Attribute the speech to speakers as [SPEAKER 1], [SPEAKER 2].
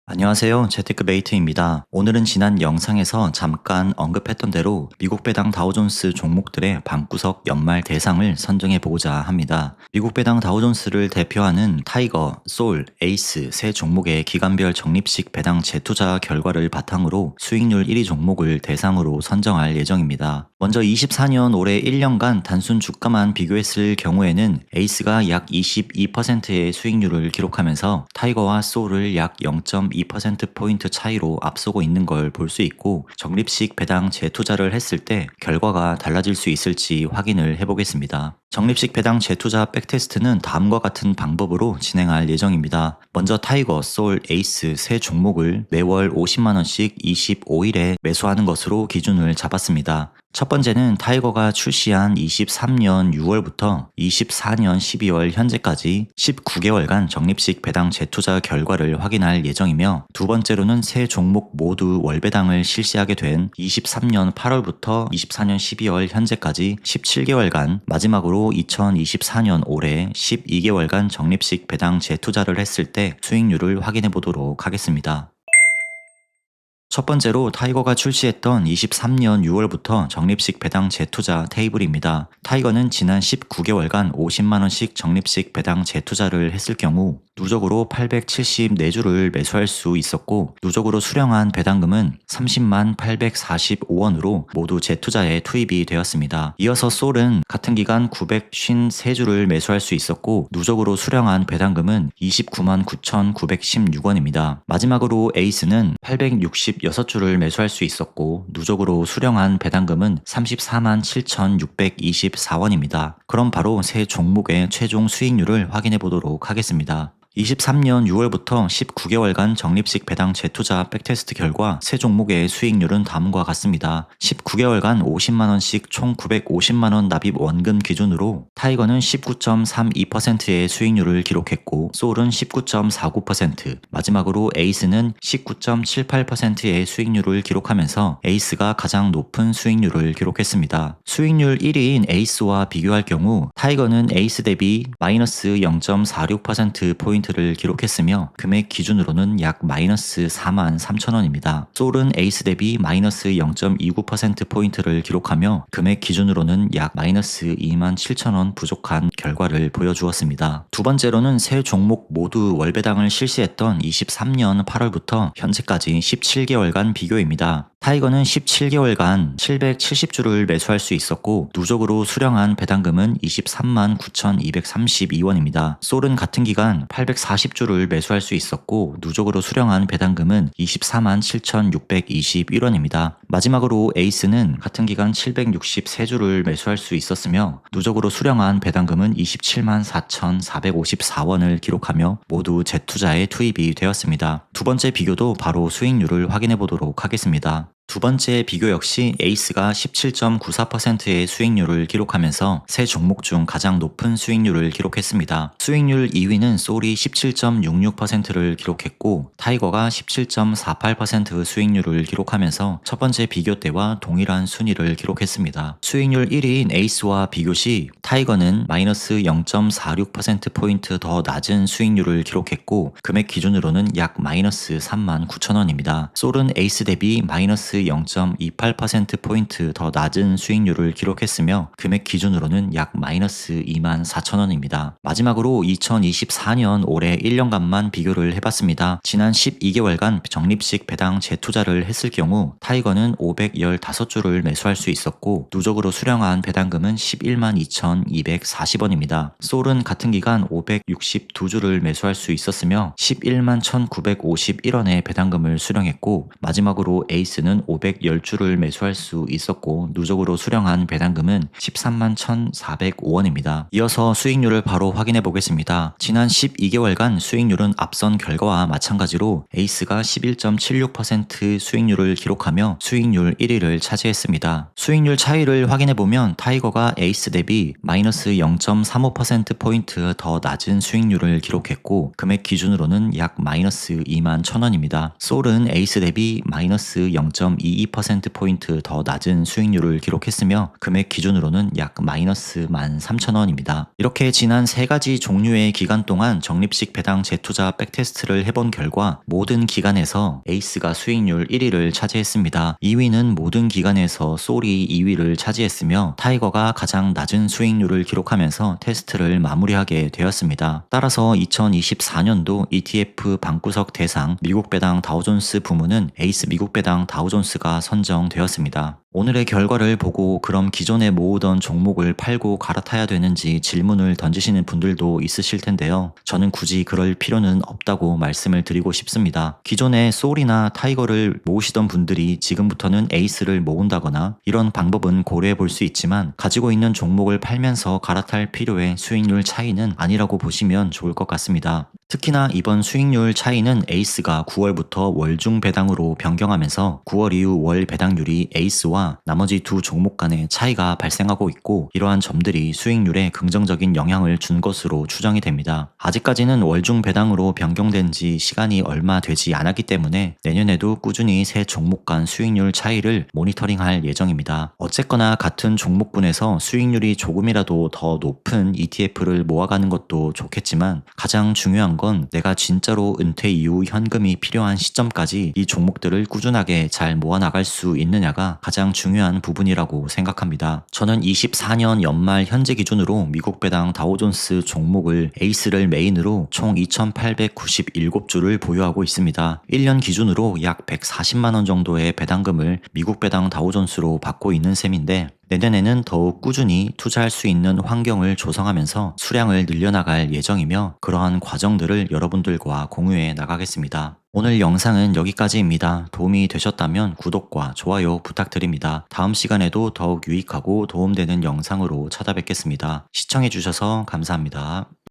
[SPEAKER 1] 안녕하세요. 재테크 베이트입니다. 오늘은 지난 영상에서 잠깐 언급했던 대로 미국 배당 다우존스 종목들의 방구석 연말 대상을 선정해 보고자 합니다. 미국 배당 다우존스를 대표하는 타이거, 솔, 에이스 세 종목의 기간별 적립식 배당 재투자 결과를 바탕으로 수익률 1위 종목을 대상으로 선정할 예정입니다. 먼저 24년 올해 1년간 단순 주가만 비교했을 경우에는 에이스가 약 22%의 수익률을 기록하면서 타이거와 솔을 약 0.2%포인트 차이로 앞서고 있는 걸 볼 수 있고, 적립식 배당 재투자를 했을 때 결과가 달라질 수 있을지 확인을 해보겠습니다. 적립식 배당 재투자 백테스트는 다음과 같은 방법으로 진행할 예정입니다. 먼저 타이거, 솔, 에이스 세 종목을 매월 50만원씩 25일에 매수하는 것으로 기준을 잡았습니다. 첫 번째는 타이거가 출시한 23년 6월부터 24년 12월 현재까지 19개월간 적립식 배당 재투자 결과를 확인할 예정이며, 두 번째로는 세 종목 모두 월배당을 실시하게 된 23년 8월부터 24년 12월 현재까지 17개월간, 마지막으로 2024년 올해 12개월간 적립식 배당 재투자를 했을 때 수익률을 확인해 보도록 하겠습니다. 첫 번째로 타이거가 출시했던 23년 6월부터 적립식 배당 재투자 테이블입니다. 타이거는 지난 19개월간 50만원씩 적립식 배당 재투자를 했을 경우 누적으로 874주를 매수할 수 있었고, 누적으로 수령한 배당금은 30만 845원으로 모두 재투자에 투입이 되었습니다. 이어서 솔은 같은 기간 953주를 매수할 수 있었고, 누적으로 수령한 배당금은 29만 9,916원입니다. 마지막으로 에이스는 866주를 매수할 수 있었고, 누적으로 수령한 배당금은 34만 7,624원입니다. 그럼 바로 세 종목의 최종 수익률을 확인해 보도록 하겠습니다. 23년 6월부터 19개월간 적립식 배당 재투자 백테스트 결과 세 종목의 수익률은 다음과 같습니다. 19개월간 50만원씩 총 950만원 납입 원금 기준으로 타이거는 19.32%의 수익률을 기록했고, 솔은 19.49%, 마지막으로 에이스는 19.78%의 수익률을 기록하면서 에이스가 가장 높은 수익률을 기록했습니다. 수익률 1위인 에이스와 비교할 경우 타이거는 에이스 대비 마이너스 0.46%포인트 를 기록했으며, 금액 기준으로는 약 마이너스 4만 3천원입니다. 솔은 에이스 대비 마이너스 0.29%포인트를 기록하며 금액 기준으로는 약 마이너스 2만 7천원 부족한 결과를 보여주었습니다. 두 번째로는 세 종목 모두 월배당을 실시했던 23년 8월부터 현재까지 17개월간 비교입니다. 타이거는 17개월간 770주를 매수할 수 있었고, 누적으로 수령한 배당금은 23만 9,232원입니다. 솔은 같은 기간 840주를 매수할 수 있었고, 누적으로 수령한 배당금은 24만 7,621원입니다. 마지막으로 에이스는 같은 기간 763주를 매수할 수 있었으며, 누적으로 수령한 배당금은 27만 4,454원을 기록하며 모두 재투자에 투입이 되었습니다. 두 번째 비교도 바로 수익률을 확인해 보도록 하겠습니다. 두 번째 비교 역시 에이스가 17.94%의 수익률을 기록하면서 세 종목 중 가장 높은 수익률을 기록했습니다. 수익률 2위는 솔이 17.66%를 기록했고, 타이거가 17.48% 수익률을 기록하면서 첫 번째 비교 때와 동일한 순위를 기록했습니다. 수익률 1위인 에이스와 비교 시 타이거는 마이너스 0.46%포인트 더 낮은 수익률을 기록했고, 금액 기준으로는 약 마이너스 3만 9천원입니다. 솔은 에이스 대비 마이너스 0.28%포인트 더 낮은 수익률을 기록했으며, 금액 기준으로는 약 마이너스 2만 4천원입니다. 마지막으로 2024년 올해 1년간만 비교를 해봤습니다. 지난 12개월간 적립식 배당 재투자를 했을 경우 타이거는 515주를 매수할 수 있었고, 누적으로 수령한 배당금은 11만 2,240원입니다. 솔은 같은 기간 562주를 매수할 수 있었으며 11만 1,951원의 배당금을 수령했고, 마지막으로 에이스는 510주를 매수할 수 있었고, 누적으로 수령한 배당금은 13만 1,405원입니다. 이어서 수익률을 바로 확인해 보겠습니다. 지난 12개월간 수익률은 앞선 결과와 마찬가지로 에이스가 11.76% 수익률을 기록하며 수익률 1위를 차지했습니다. 수익률 차이를 확인해 보면 타이거가 에이스 대비 마이너스 0.35%포인트 더 낮은 수익률을 기록했고, 금액 기준으로는 약 마이너스 2만 1,000원입니다. 솔은 에이스 대비 마이너스 0. 0.22%포인트 더 낮은 수익률을 기록했으며 금액 기준으로는 약 마이너스 13,000원입니다. 이렇게 지난 3가지 종류의 기간 동안 적립식 배당 재투자 백테스트를 해본 결과 모든 기간에서 에이스가 수익률 1위를 차지했습니다. 2위는 모든 기간에서 솔이 2위를 차지했으며 타이거가 가장 낮은 수익률을 기록하면서 테스트를 마무리하게 되었습니다. 따라서 2024년도 ETF 방구석 대상 미국 배당 다우존스 부문은 에이스 미국 배당 다우존스가 선정되었습니다. 오늘의 결과를 보고 그럼 기존에 모으던 종목을 팔고 갈아타야 되는지 질문을 던지시는 분들도 있으실 텐데요. 저는 굳이 그럴 필요는 없다고 말씀을 드리고 싶습니다. 기존에 솔이나 타이거를 모으시던 분들이 지금부터는 에이스를 모은다거나 이런 방법은 고려해 볼 수 있지만 가지고 있는 종목을 팔면서 갈아탈 필요의 수익률 차이는 아니라고 보시면 좋을 것 같습니다. 특히나 이번 수익률 차이는 에이스가 9월부터 월중 배당으로 변경하면서 9월 이후 월 배당률이 에이스와 나머지 두 종목 간의 차이가 발생하고 있고 이러한 점들이 수익률에 긍정적인 영향을 준 것으로 추정이 됩니다. 아직까지는 월중 배당으로 변경된 지 시간이 얼마 되지 않았기 때문에 내년에도 꾸준히 새 종목 간 수익률 차이를 모니터링할 예정입니다. 어쨌거나 같은 종목군에서 수익률이 조금이라도 더 높은 ETF를 모아가는 것도 좋겠지만 가장 중요한 건 내가 진짜로 은퇴 이후 현금이 필요한 시점까지 이 종목들을 꾸준하게 잘 모아나갈 수 있느냐가 가장 중요한 부분이라고 생각합니다. 저는 24년 연말 현재 기준으로 미국 배당 다우존스 종목을 에이스를 메인으로 총 2,897주를 보유하고 있습니다. 1년 기준으로 약 140만원 정도의 배당금을 미국 배당 다우존스로 받고 있는 셈인데 내년에는 더욱 꾸준히 투자할 수 있는 환경을 조성하면서 수량을 늘려나갈 예정이며 그러한 과정들을 여러분들과 공유해 나가겠습니다. 오늘 영상은 여기까지입니다. 도움이 되셨다면 구독과 좋아요 부탁드립니다. 다음 시간에도 더욱 유익하고 도움되는 영상으로 찾아뵙겠습니다. 시청해주셔서 감사합니다.